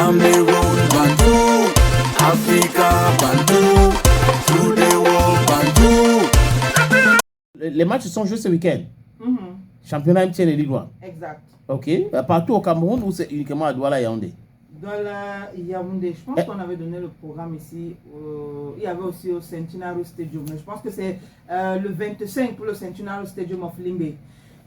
Cameroun, Bantou, Africa, Bantou, through the world, Bantou. Les matchs sont joués ce week-end. Championnat MTN et Ligue 1. Exact. Ok. Partout au Cameroun ou c'est uniquement à Douala Yaoundé? Douala Yaoundé. Je pense qu'on avait donné le programme ici. Il y avait aussi au Centenario Stadium. Mais je pense que c'est le 25 pour le Centenario Stadium of Limbe.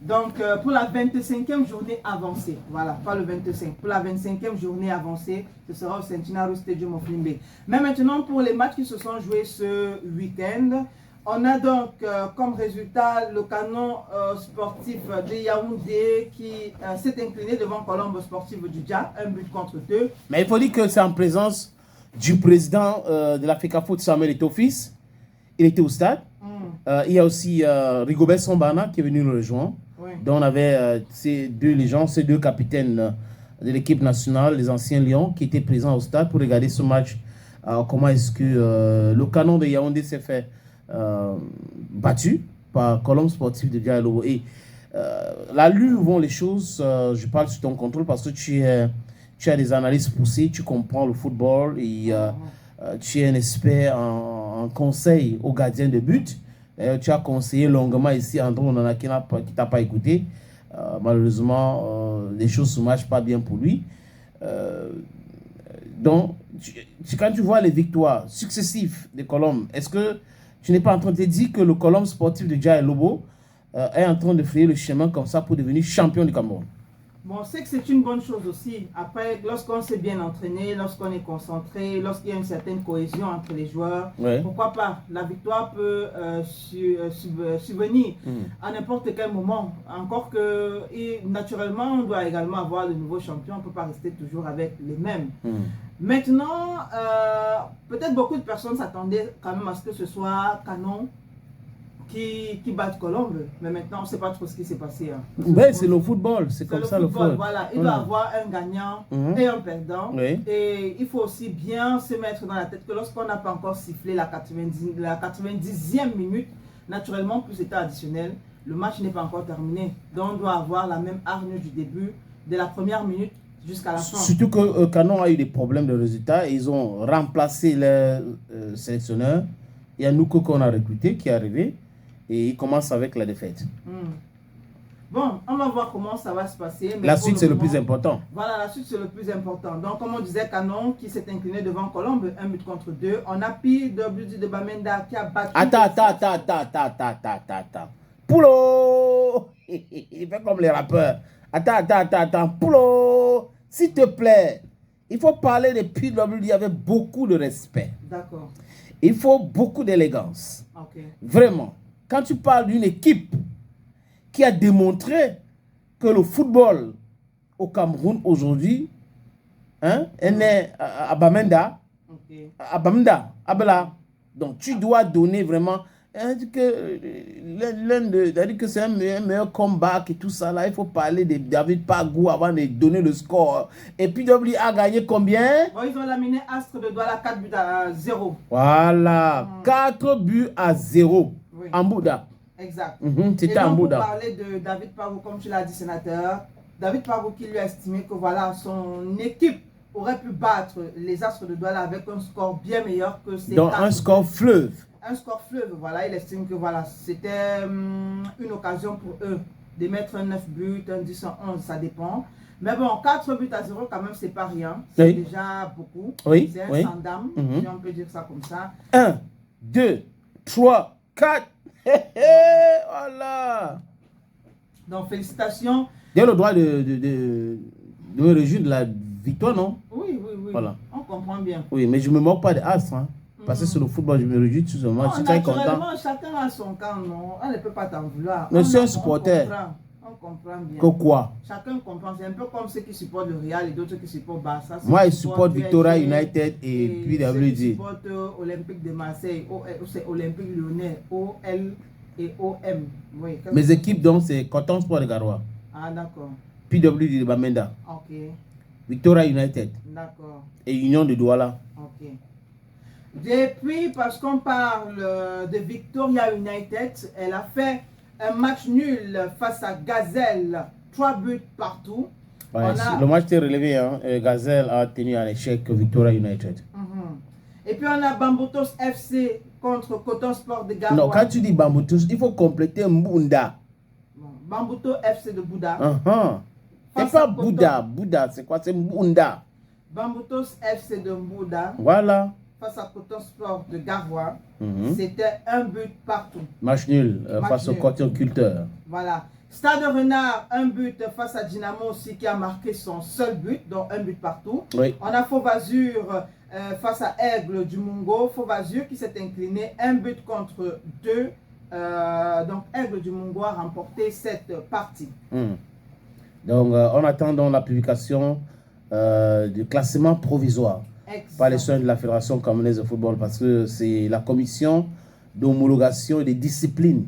Donc, pour la 25e journée avancée, voilà, pas le 25, pour la 25e journée avancée, ce sera au Centenario Stadium of Limbe. Mais maintenant, pour les matchs qui se sont joués ce week-end, on a donc comme résultat le canon sportif de Yaoundé qui s'est incliné devant Colombe Sportif du Dja, 1-2. Mais il faut dire que c'est en présence du président de l'Africa Foot, Samuel Eto'o-Fils. Il était au stade. Il y a aussi Rigobert Sombana qui est venu nous rejoindre. Oui. Donc on avait ces deux légendes, ces deux capitaines de l'équipe nationale, les anciens Lions, qui étaient présents au stade pour regarder ce match. Comment est-ce que le canon de Yaoundé s'est fait battu par Colombe Sportif de Diallo. Et là où vont les choses, je parle sous ton contrôle parce que tu as des analyses poussées, tu comprends le football et tu es un expert en conseil aux gardiens de but. Tu as conseillé longuement ici André Onana qui t'a pas écouté. Malheureusement, les choses ne marchent pas bien pour lui. Donc, quand tu vois les victoires successives de Colombe, est-ce que tu n'es pas en train de te dire que le Colombe Sportif de Dja Lobo est en train de frayer le chemin comme ça pour devenir champion du Cameroun? Bon, on sait que c'est une bonne chose aussi. Après, lorsqu'on s'est bien entraîné, lorsqu'on est concentré, lorsqu'il y a une certaine cohésion entre les joueurs, pourquoi pas? La victoire peut subvenir à n'importe quel moment. Encore que, et naturellement, on doit également avoir de nouveaux champions. On ne peut pas rester toujours avec les mêmes. Maintenant, peut-être beaucoup de personnes s'attendaient quand même à ce que ce soit Canon qui battent Colombe, mais maintenant on ne sait pas trop ce qui s'est passé. Ouais, c'est le football, c'est comme ça le football. Voilà, il doit avoir un gagnant et un perdant. Et il faut aussi bien se mettre dans la tête que lorsqu'on n'a pas encore sifflé la 90e minute, naturellement, plus c'était additionnel, le match n'est pas encore terminé. Donc on doit avoir la même hargne du début, de la première minute jusqu'à la fin. Surtout que Canon a eu des problèmes de résultats. Ils ont remplacé le sélectionneur. Il y a Nouko qu'on a recruté qui est arrivé. Et il commence avec la défaite. Bon, on va voir comment ça va se passer. Mais la suite, c'est le plus important. Voilà, la suite, c'est le plus important. Donc, comme on disait, Canon qui s'est incliné devant Colombe, 1-2. On a PWD de Bamenda qui a battu... Attends. Poulo! Il fait comme les rappeurs. Attends. Poulo! S'il te plaît, il faut parler de PWD avec beaucoup de respect. D'accord. Il faut beaucoup d'élégance. Ok. Vraiment. Quand tu parles d'une équipe qui a démontré que le football au Cameroun aujourd'hui, elle est à Bamenda, à Bamenda, à Bela. Donc tu dois donner vraiment, que c'est un meilleur comeback et tout ça là. Il faut parler de David Pagou avant de donner le score. Et puis W a gagné combien? Bon, ils ont laminé Astre de Douala 4 buts à 0. Voilà, 4 buts à 0. Oui. En Bouddha. Exact. C'était en Bouddha. Pour parler de David Pagou, comme tu l'as dit, sénateur, David Pagou qui lui a estimé que voilà, son équipe aurait pu battre les Astres de Douala avec un score bien meilleur que ses Donc un score fleuve. Un score fleuve, voilà, il estime que voilà, c'était une occasion pour eux de mettre un 9 buts, un 10, un 11, ça dépend. Mais bon, 4 buts à 0 quand même, c'est pas rien. C'est déjà beaucoup. C'est un sans dame, si on peut dire ça comme ça. 1, 2, 3, 4. Voilà. Donc félicitations. Il a le droit de me réjouir de la victoire, non? Oui. Voilà. On comprend bien. Oui, mais je ne me moque pas de As. Parce que sur le football, je me réjouis tout simplement. Je suis très content. Chacun a son camp, non? On ne peut pas t'en vouloir. Mais c'est un supporter. On comprend bien. Que quoi? Chacun comprend. C'est un peu comme ceux qui supportent le Real et d'autres qui supportent Barça. Moi, je supporte Victoria United et puis WD. Ceux qui supportent Olympique de Marseille, c'est Olympique Lyonnais, OL et OM. Oui, mes équipes, donc, c'est Coton Sport de Garoua. Ah, d'accord. PWD de Bamenda. Ok. Victoria United. D'accord. Et Union de Douala. Ok. Depuis, parce qu'on parle de Victoria United, elle a fait un match nul face à Gazelle, 3 buts partout. Ouais, On a- Le match était relevé. Hein. Gazelle a tenu un échec Victoria United. Et puis on a Bambutos FC contre Coton Sport de Garoua. Non, quand tu dis Bamboutos, il faut compléter Mbunda. Bambuto FC de Bouddha. C'est Face à pas Coton. Bouddha. Bouddha, c'est quoi? C'est Mbunda. Bambutos FC de Bouddha Voilà. face à Coton Sport de Garoua. Mhm. C'était un but partout. Match nul Match face au nul. Coton Culteur. Voilà. Stade Renard, un but face à Dynamo aussi qui a marqué son seul but, donc un but partout. Oui. On a Fauvazur face à Aigle du Mungo. Fauvazur qui s'est incliné, un but contre deux. Donc Aigle du Mungo a remporté cette partie. Donc, en attendant la publication du classement provisoire par les soins de la Fédération camerounaise de football, parce que c'est la commission d'homologation et de discipline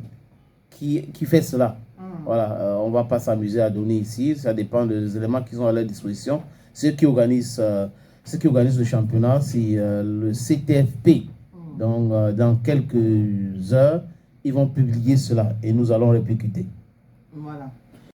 qui fait cela. Voilà, on ne va pas s'amuser à donner ici, ça dépend des éléments qu'ils ont à leur disposition. Ceux qui organisent le championnat, c'est le CTFP. Donc, dans quelques heures, ils vont publier cela et nous allons répercuter. Voilà.